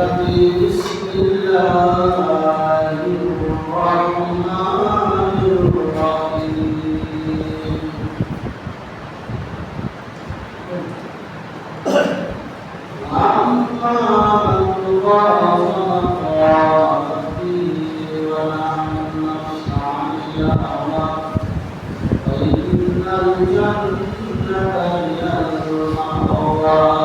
بسم الله الرحمن الرحيم أما من خاف مقام ربه ونهى النفس عن الهوى فإن الجنة هي المأوى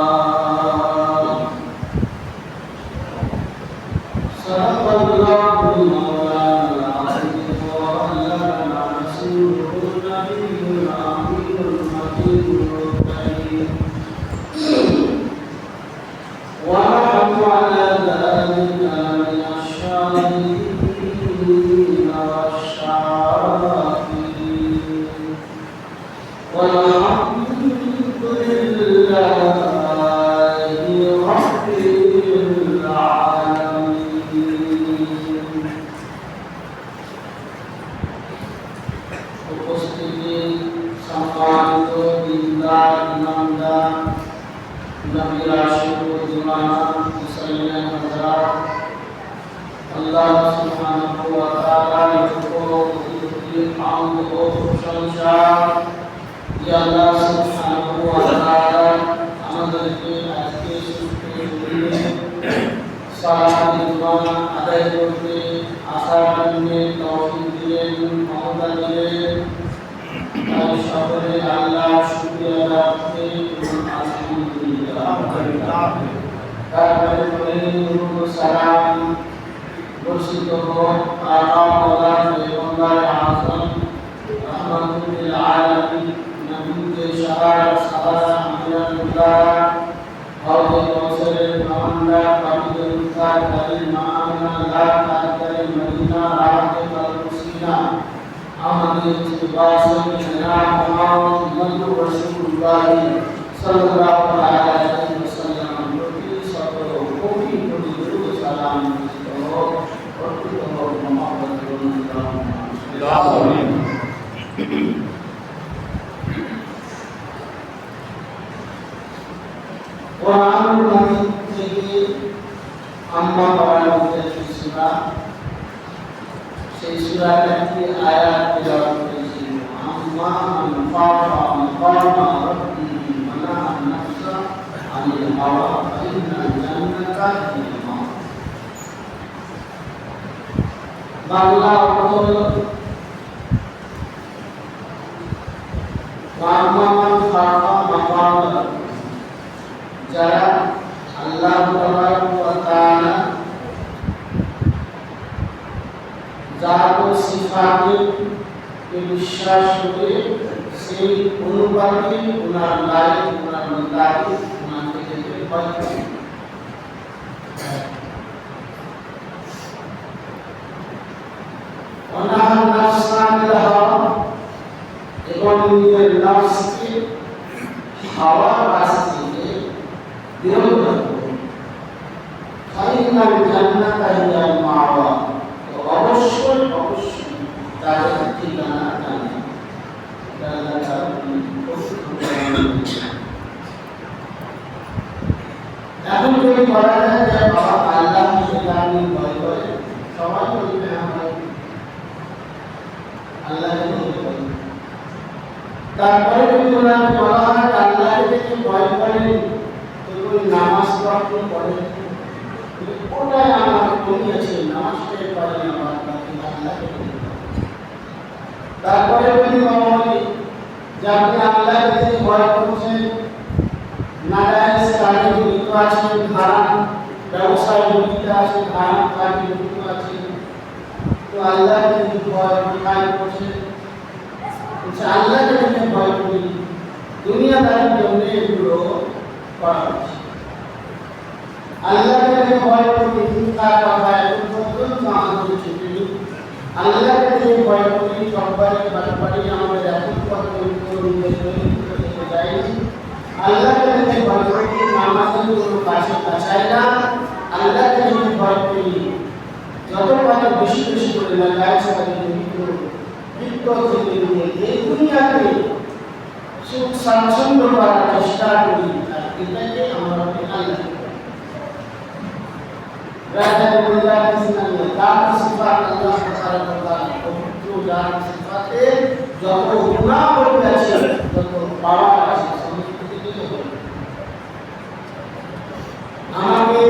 صدق الله مولانا العظيم وبلغنا رسوله النبي الأمين المجيد الكريم ونحن على ذلك من الشاهدين والشاكرين والحمد لله رب العالمين উপস্থিতি সম্মানিত দিনদার ইমানদার নবীর আশিক ও দিওয়ানা মুসলিম হযরত আল্লাহ সুবহানাহু ওয়া তাআলার উপরে হামদ ও প্রশংসা ইয়া আল্লাহ সুবহানাহু ওয়া তাআলা আমাদেরকে আজকে সুস্থ সালাত দিওয়ানা আদায় করতে আসার জন্য তৌফিক দিলেন ক্ষমতা দিলেন তাই সকলে আল্লাহ শুকরিয়া রাখতে আলহামদুলিল্লাহ তারপরে বলেন সালাম বর্ষিত হোক আকা ওয়ালা পয়গম্বর আযম রাহমাতুল আলামিন নবীকে শাহাদাত সাহাবা আমিনাতুল্লাহ হযরত কাউসারের মাওলানা কাবিদের উত্তার কারীম মাআনা লা তাকারে মদিনা রাহতে কালসিনা আমাদের ইতিবাসন জনাব মুহাম্মদ রাসূলুল্লাহ সাল্লাল্লাহু আলাইহি ওয়াসাল্লাম প্রতি সকল কোটি কোটি দরুদ সালাম ও প্রকৃত মুহাম্মদ রাসূলুল্লাহ আমিন কোরআন মাজিদ থেকে আমরা পড়ার সূরা সেই সূরার একটি আয়াত তেলাওয়াত করেছি আম্মা মান খাফা মাকামা রাব্বিহি ওয়া নাহা আন-নাফসা আনিল হাওয়া ফাইন্নাল জান্নাতা হিয়াল মাওয়া বাংলা অর্থ আম্মা মান খাফা মাকামা যারা আল্লাহ তাবারক ওয়া তাআলা যার সিফাতকে বিশ্বাস করে সেই অনুপাতে ওনার লাইফ ওনার মন্দাকে ওনাকে যেতে ভয় করে ওনার নফসানিল হাওয়া এবং নিজের নফসকে হাওয়ার রাস্তা থেকে বিরত রাখবে ফাইনাল জান্নাতা হিয়াল মাওয়া অবশ্যই তাদের ঠিকানা জানে এখন যদি বলা যায় যে বাবা আল্লাহ সেটা আমি ভয় করে সবাই বলবে আল্লাহকে ভয় তারপরে যদি ওনাকে বলা হয় আল্লাহকে ভয় করে তো নামাজ পড়তে পড়ে ওটাই আমার কমি আছে নামাজটাই পারি আমার তারপরে যদি বলি যে আপনি আল্লাহকে ভয় করছেন নাজায়েজ কাজে জড়িত আছেন হারাম ব্যবসায় জড়িত আছেন হারাম কাজে জড়িত আছেন তো আল্লাহকে ভয় করছেন আল্লাহকে যদি ভয় করি দুনিয়াদারির জন্য এগুলো করা হচ্ছে আল্লাহকে ভয় করি চিন্তা কথা এখন পর্যন্ত আমাদের ছুটি আল্লাহকে যে ভয় করি সবাই বাড়ি আমাদের এখন পর্যন্ত যায়নি আল্লাহকে যে ভয় করি নামাজের কোনো কাছে কাছাই না আল্লাহকে যে ভয় করি যত পারে বেশি বেশি করে লাগায় সবাই এই দুনিয়াতে সুখ স্বাচ্ছন্দ্য করার চেষ্টা করি আর এটাকে আমরা আল্লাহ berada di wilayah Islam dan sifat Allah Subhanahu wa taala itu dan sifatnya যত গুনাহ করেছে তত পাওয়া আছে সমস্ত কিছু আমাকে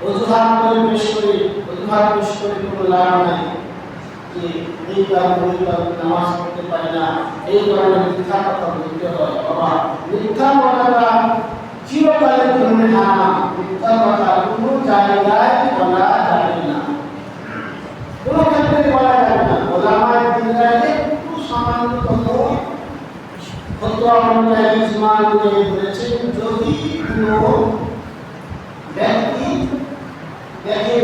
অজুহাত করে পেশ করে কোনো লাভ নাই যে এই কারণে নামাজ পড়তে পারি না এই কারণে মিথ্যা কথা বলতে হয় বাবা মিথ্যা বলাটা চিরকালের জন্য হারাম মিথ্যা কথা কোনো জায়গায় বলা যাবে না কোনো ক্ষেত্রে বলা যাবে না ওলামায়ে দিনরাকে একটু সামান্যতম ফতোয়া অনুযায়ী ইজমা অনুযায়ী বলেছেন যদি কোনো ব্যক্তি দেখে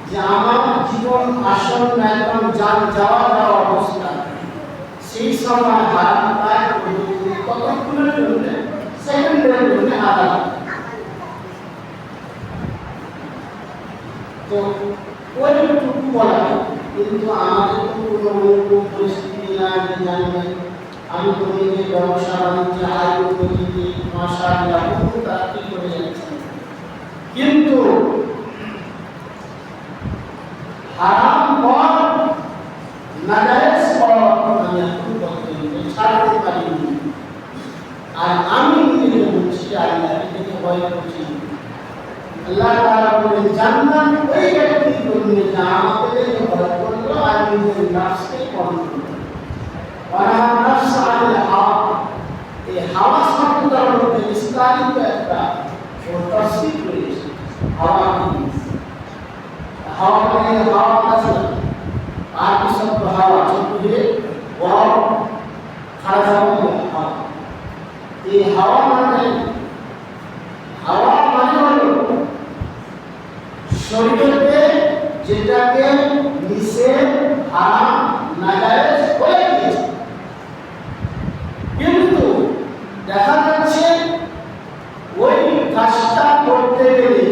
যে আমার জীবন আসন্ন একদম যাওয়া অবস্থা সেই সময় হারাম পায় কতক্ষণের জন্য সেকেন্ডের জন্য হারাম তো ওইটুকু বলা কিন্তু আমাদের কোনো পরিস্থিতি না জানি না আমি তো নিজে ব্যবসা বাণিজ্য আয় করতে মাশাআল্লাহ খুব তাড়াতাড়ি করে যাচ্ছি কিন্তু হারাম পর নাজায়েজ পর আমি এখন করতে ছাড়তে পারিনি আর আমি নিজে বলছি আল্লাহ থেকে ভয় করছি আল্লাহ তাআলা বলেন জান্নাত ওই ব্যক্তির জন্য যা আমাদেরকে ভয় করলো আর নিজের নফসকে কন্ট্রোল ওয়া নফস আল হাওয়া এই হাওয়া শব্দটার মধ্যে বিস্তারিত একটা তফসীর রয়েছে হাওয়া কি হাওয়া মানে হাওয়া আছে আর কি শব্দ হাওয়া ছোট দিয়ে ওয়াও খাড়া শব্দ হাওয়া এই হাওয়া মানে হলো শরীয়তে যেটাকে নিষেধ হারাম নাজায়েজ বলে দিয়েছে কিন্তু দেখা যাচ্ছে ওই কাজটা করতে গেলে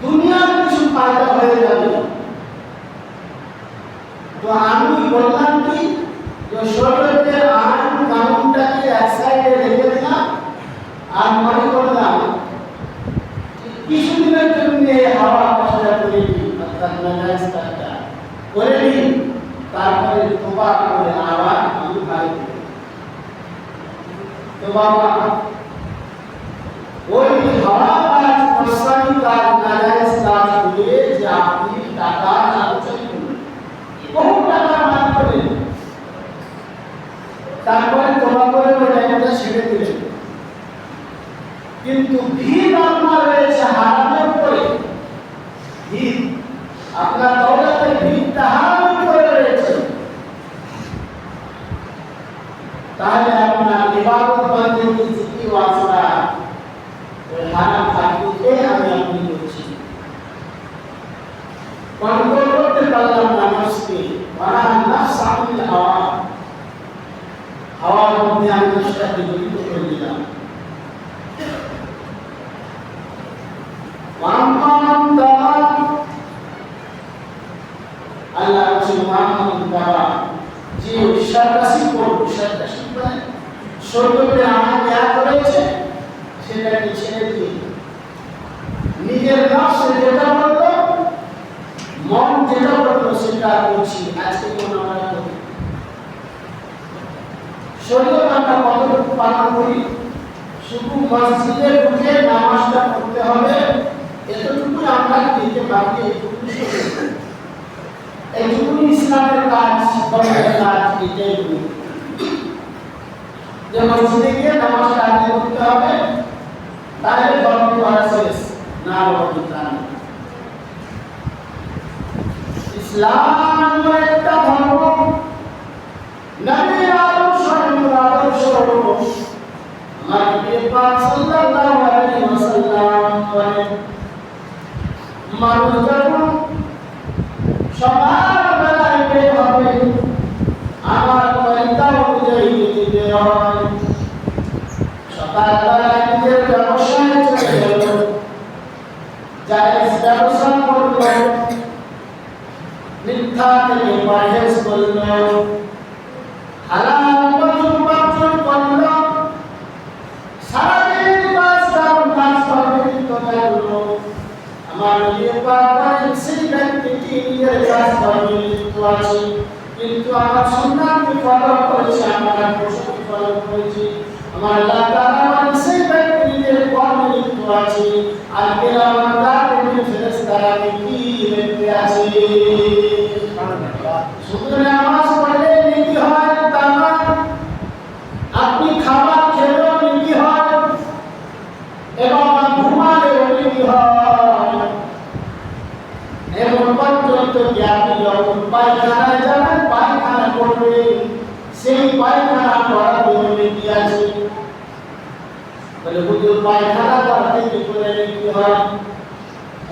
দুনিয়ার কিছু ফায়দা হয়ে যাবে তো আমি বললাম কি যে শরীয়তের আইন কানুনটাকে এক সাইডে রেখে দিলাম আর মনে করলাম কিছুদিনের জন্য হাওয়া কাজটা করে দিই অর্থাৎ নাজায়েজ কাজটা করে দিই তারপরে তোবা করে আবার আমি বাড়ি তো বাবা ওই হাওয়া কাজ প্রসারী কাজ নাজায়েজ কাজ করে যে আপনি টাকা সঞ্চয় করুন বহু টাকা মান করেন তারপরে তোবা করে ওই টাকাটা ছেড়ে দিলেন কিন্তু ভিড় আপনার রয়েছে হারামের উপরে ভিড় আপনার দৌলতের ভিড়টা হারামের উপরে রয়েছে তাহলে আপনার ইবাদত বন্দেগী জিকির ওয়াসনা ওই হারাম খাদ্যকে আমি আপনি করছি কন্ট্রোল করতে পারলাম না নফসকে ওয়া নফস আনিল হাওয়া হাওয়ার মধ্যে আমি নফসটাকে জড়িত করে দিলাম আল্লাহ যে বিশ্বাসী করবে বিশ্বাসী মানে শরীয়তে আমার যা করেছে সেটাকে ছেড়ে দিয়ে নিজের নফস যেটা বলতো মন যেটা বলতো সেটা করছি আজকে কোন আমরা করি শরীয়ত আমরা কতটুকু পালন করি শুধু মসজিদে ঢুকে নামাজটা পড়তে হবে এতটুকু আমরা দিতে পারি এইটুকু ইসলামের কাজ বড় কাজ এটাই যে মসজিদে গিয়ে নামাজটা আদায় করতে হবে তাহলে ধর্ম করা শেষ না বলতে পারি ইসলাম এমন একটা ধর্ম নবীর আদর্শ আমার নবী পাক সাল্লাল্লাহু আলাইহি ওয়াসাল্লাম বলেন মানুষ যখন সকালবেলায় বের হবে আমার তরিকা অনুযায়ী যেতে হয় সকালবেলায় নিজের ব্যবসায় চলে গেল জায়েজ ব্যবসা করল মিথ্যা থেকে পরহেজ করল হালাল উপার্জন করল সারাদিন কাজ করবে তো শরীরের কাজ কর্মে লিপ্ত আছি, কিন্তু আমার সন্তানকে ফলো করেছি, আমার পশুকে ফলো করেছি, আমার আল্লাহ তাআলা আমার সেই ব্যক্তিদের কর্মে লিপ্ত আছি। আজকে আমার তাদের ফেরেশতারা কি লিখতে আছে? শুধু নামাজ পড়লে নেকি হয় তা না, আপনি খাবার খেলেও নেকি হয় এবং ঘুমালেও নেকি হয়। এমন পর্যন্ত কি আপনি যখন পায়খানায় যাবেন, পায়খানা করবেন, সেই পায়খানা করার জন্য নেকি আছে। বলে হুজুর পায়খানা করতে কি করে নেকি হয়?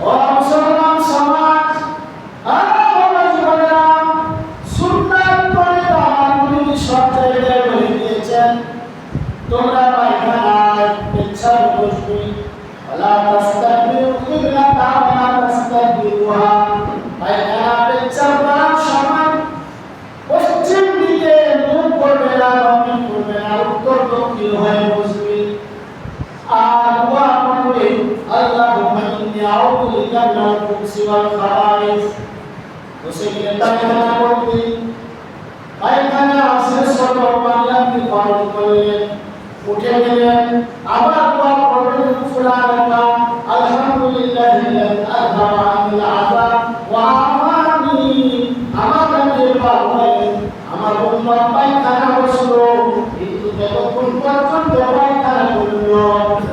ও মুসলমান সমাজ, তোমরা পায়খানায় পেচ্ছাব বসবে, ওয়ালা তাস্তাকবিরু কিবলাতা ওয়ালা তাস্তাকবিরুহা। পায়খানা পেচ্ছাব করার সময় পশ্চিম দিকে মুখ করবে না, দক্ষিণ করবে না, উত্তর দক্ষিণ হয়ে বসবে। আর দোয়া করবে, আল্লাহুম্মা ইন্নী আউযু বিকা মিনাল খুবুসি ওয়াল খাবাইস। বসে গিয়ে পায়খানা করবে। পায়খানা শেষ হলো, পানি আপনি পালন করলেন, উঠে গেলেন, আবার দোয়া করবেন, সুবহানাল্লাহ আলহামদুলিল্লাহিল্লাযী আযহাবা আনিল আযাব ওয়া আফানি। আমার কাছে বলেন, আমার উম্মত পায়খানা বসলো, কিন্তু যতক্ষণ পর্যন্ত পায়খানা করলো,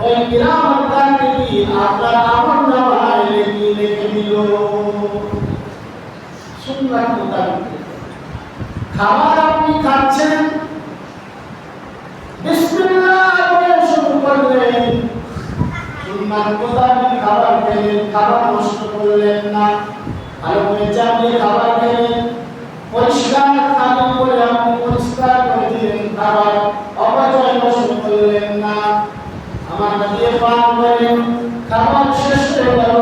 ওই কিরামান কাতিবিন আপনার আমলনামায় লিখে দিল। সুন্নাত মোতাবেক খাবার আপনি খাচ্ছেন, বিসমিল্লাহ বলে শুরু করলেন, সুন্নাত মোতাবেক খাবার খেলেন, খাবার নষ্ট করলেন না, ভালো করে চাপিয়ে খাবার খেলেন, পরিষ্কার খালি করে আপনি পরিষ্কার করে দিলেন খাবার, অপচয় নষ্ট করলেন না। আমার নবী পাক বলেন, খাবার শেষ হয়ে গেল,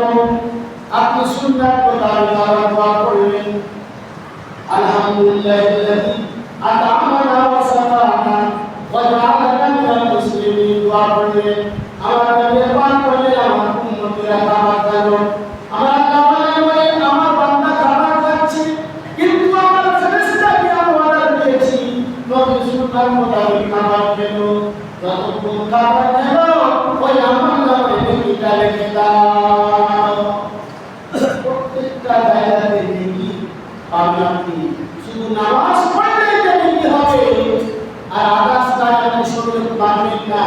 আপনি সুন্নাত মোতাবেক খাবার দোয়া করলেন, আলহামদুলিল্লাহিল্লাযী আত'আমানা ওয়া সাকানা ওয়া জাআলানা মিনাল মুসলিমিন। দোয়া করলেন, আমার নবী পাক বলেন, আমার উম্মতেরা খাবার খেলো, আমার আল্লাহ বলেন, আমার বান্দা খাবার খাচ্ছে, কিন্তু আমার ফেরেশতাকে আমি অর্ডার দিয়েছি নবী সুন্নাত মোতাবেক খাবার খেলো, যতক্ষণ খাবার খেলো ওই আমার নামে নেকিটা লিখে দাও। প্রত্যেকটা জায়গাতে নেকি পাবেন আপনি। শুধু নামাজ পড়লেই যে নেকি হবে আর আদার্স কাজ আপনি শরীয়ত মানবেন না,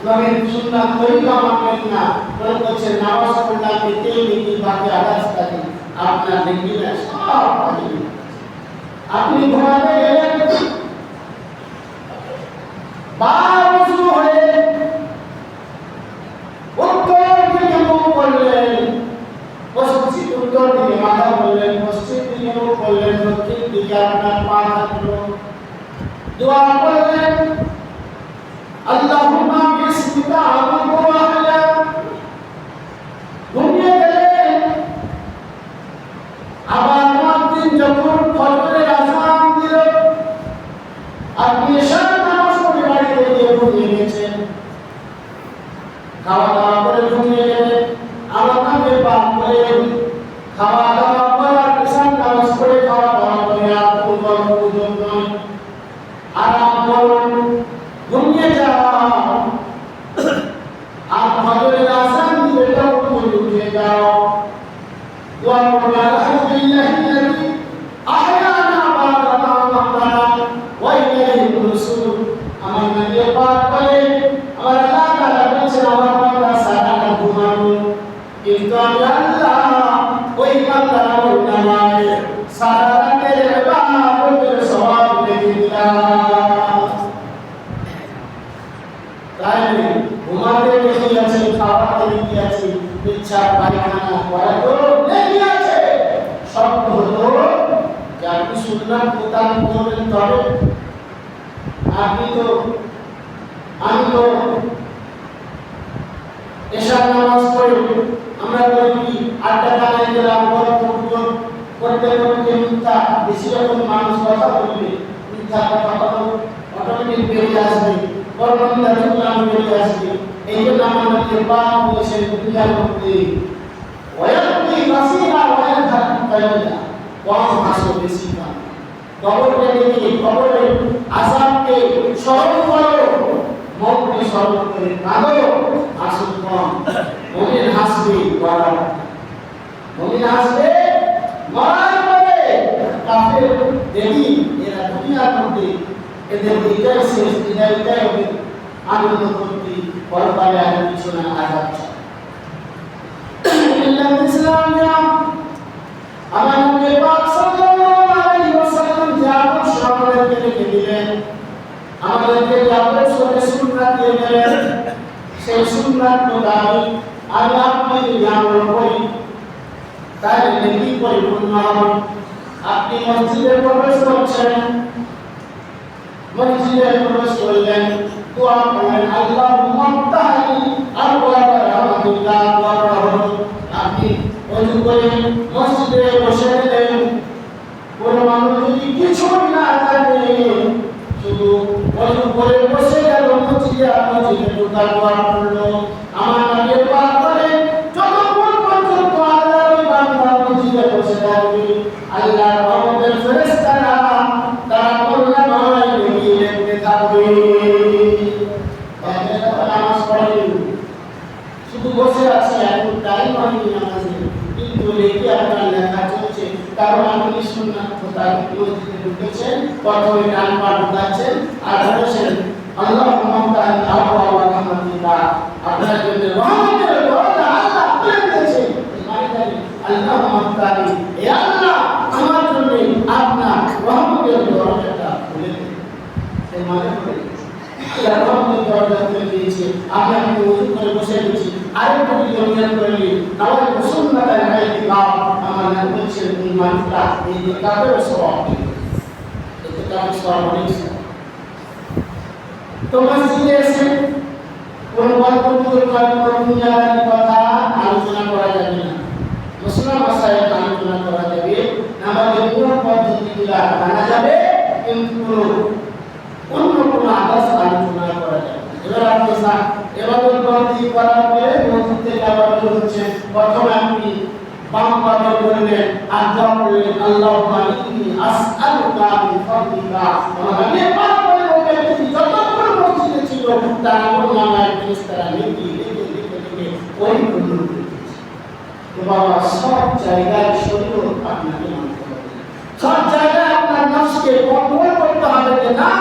নবীর সুন্নাত তরিকা মানবেন না, বরং হচ্ছে নামাজ পড়লে আপনি তেই নেকি, বাকি আদার্স কাজে আপনার নেকি না, সব পাবেন। আপনি ঘুমাতে গেলেন, বাউযু হয়ে উত্তর দিকে মুখ করলেন, পশ্চিম উত্তর দিকে মাথা করলেন, পশ্চিম দিকে মুখ করলেন, দক্ষিণ দিকে আপনার পা থাকলো, দোয়া করলেন, আল্লাহুম্মা বিসমিকা আবুদু ওয়া আহলা। ঘুমিয়ে গেলেন, আবার মুয়াজ্জিন যখন ফজরের আযান দিল, আপনি এশার নামাজ পড়ে বাড়িতে গিয়ে ঘুমিয়ে গেছেন, খাওয়া দাওয়া করে ঘুমিয়ে গেলেন, আমার নামে পাপ করে খাওয়া দাওয়া করার পেশার নামাজ পড়ে খাওয়া দাওয়া করে আর কোনো প্রয়োজন নয়, আরাম করুন, ঘুমিয়ে যাও, আর ফজরের আযান দিলে তখন উঠে যাও, দোয়া করবে, আলহামদুলিল্লাহিল্লাযী আহয়ানা বা'দা মা আমাতানা ওয়া ইলাইহিন নুশুর। আমার নবী পাক বলে, আমার আল্লাহ তাআলা বলেছেন, আমার বান্দা সারাটা ঘুমানো, কিন্তু আমি আল্লাহ ওই বান্দার আমলনামায় সারা রাতের ইবাদতের সওয়াব লিখে দিলাম। তাই ঘুমাতে নেকি আছে, খাওয়াতে নেকি আছে, পেচ্ছাব পায়খানা করাতেও নেকি আছে। শর্ত হলো যে আপনি সুন্নাত মোতাবেক করবেন, তবে আমি তো এশার নামাজ পড়ে আমরা করি আড্ডা খানায় গেলাম, গল্প করতে করতে মিথ্যা, বেশি যখন মানুষ কথা বলবে মিথ্যা কথা অটোমেটিক বেরিয়ে আসবে, কর্মমিথ্যা চুগলাম বেরিয়ে আসবে। এই জন্য আমার নবী পাক বলেছেন দুনিয়ার মধ্যে ওয়ায়াতি কাসীরা ওয়ায়াযহাবু কালীলা, কম হাসো বেশি কান কবরকে দেখে কবরের আযাবকে স্মরণ করো মৌতকে স্মরণ করে কাঁদো হাসো কম মুমিন হাসবে মরার মুমিন হাসবে মরার পরে কাফের দেখি এরা দুনিয়ার মধ্যে এদের এটাই শেষ এটাই হবে আনন্দ করতে পরকালে আর কিছু না আযাব ইসলাম আমার নবী পাক সাল্লাল্লাহু আলাইহি ওয়াসাল্লাম যে আদর্শ আমাদেরকে রেখে দিলেন আমাদেরকে যে আদর্শ সুন্নাত দিয়ে দিলেন সেই সুন্নাত মোতাবেক আমি আপনি যদি আমল করি তাহলে নেকি পরিপূর্ণ হবে আপনি মসজিদে প্রবেশ করছেন মসজিদে প্রবেশ করলেন দোয়া করলেন আল্লাহুম্মা তাহি আবওয়াব রাহমাতিকা ওয়া রাহমাত আপনি ওযু করে মসজিদে বসে গেলেন কোন মানুষ যদি কিছু না জানে শুধু ওযু করে বসে গেল মসজিদে ঢোকার দোয়া করলো আমার নবী পাক বলেন যতক্ষণ পর্যন্ত আল্লাহর বান্দা মসজিদে বসে থাকবে আল্লাহর রহমতের ফেরেশতারা তারা কল্যাণময় নেকি লিখতে থাকবে নামাজ পড়েন শুধু বসে আছে এখন টাইম হয়নি নামাজে কিন্তু লেখি আপনার লেখা চলছে কারণ আপনি সুন্নাত মোতাবেক মসজিদে ঢুকেছেন প্রথমে ডান পা ঢুকাচ্ছেন আর বলেছেন আল্লাহুম্মা তাআলা আবওয়াব রাহমাতিকা আপনার জন্য রহমতের দরজা আল্লাহ খুলে দিয়েছে আল্লাহুম্মা তাআলা হে আল্লাহ আমার জন্য আপনার রহমতের দরজাটা খুলে দিন এই মানে আল্লাহ রহমতের দরজা খুলে দিয়েছে আপনি ওযু করে বসে গেছেন আরেকটু নিয়ম করলে নামাজ সুন্নাত আল-ইতিকাফ আমার নবী বলেছেন এই মানুষটা এই ইতিকাফের সওয়াব ইতিকাফের সওয়াব অনেক তো মসজিদে এসে কোন দুনিয়ার কথা আলোচনা করা যাবে না মুসলিম মাসায়েল আলোচনা করা যাবে আমাদের কোন পদ্ধতিগুলো জানা যাবে কিন্তু অন্য কোন আদেশ আলোচনা করা যাবে এবার আপনি এবাদত বন্দি করার পরে মসজিদ থেকে আবার হচ্ছে প্রথমে আপনি বাম পায়ে বললেন আর দোয়া করলেন আল্লাহুম্মা ইন্নী আসআলুকা মিন ফাদলিকা আমাকে পাক করে বলতে যতক্ষণ মসজিদে ছিল তার নামায় ফেরেশতারা নেকি লিখে ওই পর্যন্ত তো বাবা সব জায়গায় শরীয়ত আপনাকে মানতে হবে সব জায়গায় আপনার নফসকে কন্ট্রোল করতে হবে যে না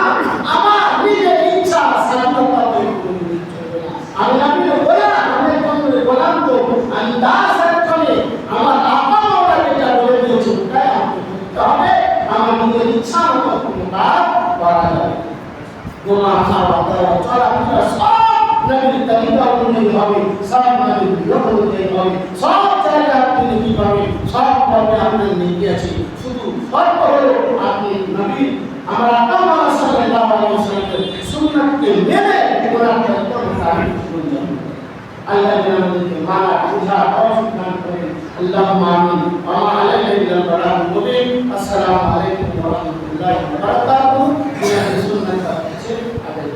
আমার নিজের ইচ্ছা স্বাধীনতা তৈরি করে নিতে হবে না আমি নবীর গোলাম আমি তোমাদের গোলাম তো আমি দাস একজনে আমার আপা মাওলা যেটা বলে দিয়েছে ওটাই আমাকে করতে হবে আমার নিজের ইচ্ছা মতো কোনো কাজ করা যাবে গোনা খাওয়া দাওয়া চলাফেরা সব নবীর তরিকা অনুযায়ী হবে সব নবীর নিয়ম অনুযায়ী হবে সব জায়গায় আপনি নেকি পাবেন সব ভাবে আপনার নেকি আছে শুধু শর্ত হলো আপনি নবীর আমার আপা মাওলা সাল্লাল্লাহু আলাইহি ওয়াসাল্লামের সুন্নাতকে মেনে ওনার তরিকা মোতাবেক চলতে হবে আল্লাহ আমাদেরকে মানা বুঝা তৌফিক দান করেন আল্লাহুম্মা আমিন ওয়া মা আলাইনা ইল্লাল বালাগুল মুবিন আসসালামু আলাইকুম ওয়া রাহমাতুল্লাহি ওয়া বারাকাতুহু মিনাস সুন্নাত আছে আদায়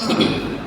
Thank you.